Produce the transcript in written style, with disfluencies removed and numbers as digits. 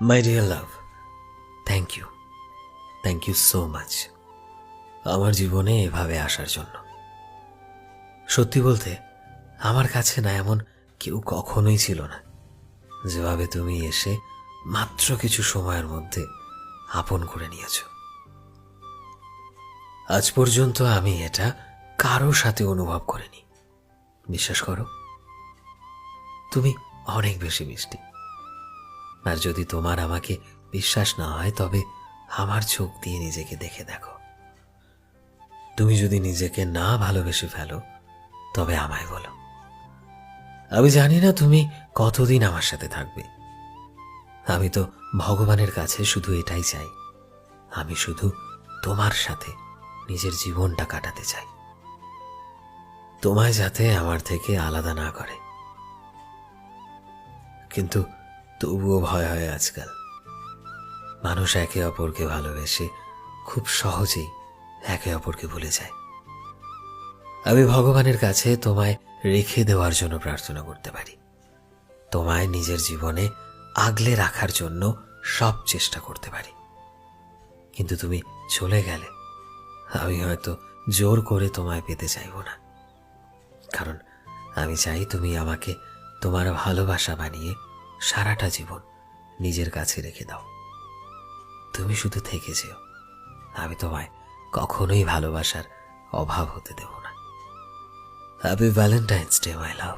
My dear love, thank you so much আমার জীবনে এভাবে আসার জন্য। সত্যি বলতে আমার কাছে না এমন কেউ কখনোই ছিল না যেভাবে তুমি এসে মাত্র কিছু সময়ের মধ্যে আপন করে নিয়েছ। আজ পর্যন্ত আমি এটা কারো সাথে অনুভব করিনি। বিশ্বাস করো, তুমি অনেক বেশি মিষ্টি। আর যদি তোমার আমাকে বিশ্বাস না হয় তবে আমার চোখ দিয়ে নিজেকে দেখে দেখো। তুমি যদি নিজেকে না ভালোবেসে ফেলো তবে আমায় বলো। আমি জানি না তুমি কতদিন আমার সাথে থাকবে। আমি তো ভগবানের কাছে শুধু এটাই চাই, আমি শুধু তোমার সাথে নিজের জীবনটা কাটাতে চাই, তোমায় যাতে আমার থেকে আলাদা না করে। কিন্তু তবুও ভয় হয় আজকাল। মানুষ একে অপরকে ভালোবেসে খুব সহজেই একে অপরকে ভুলে যায়। আমি ভগবানের কাছে তোমায় রেখে দেওয়ার জন্য প্রার্থনা করতে পারি, তোমায় নিজের জীবনে আগলে রাখার জন্য সব চেষ্টা করতে পারি। কিন্তু তুমি চলে গেলে আমি হয়তো জোর করে তোমায় পেতে চাইব না, কারণ আমি চাই তুমি আমাকে তোমার ভালোবাসা বানিয়ে সারাটা জীবন নিজের কাছে রেখে দাও। তুমি শুধু থেকে যেও, আমি তোমায় কখনোই ভালোবাসার অভাব হতে দেব না। Happy Valentine's day my love.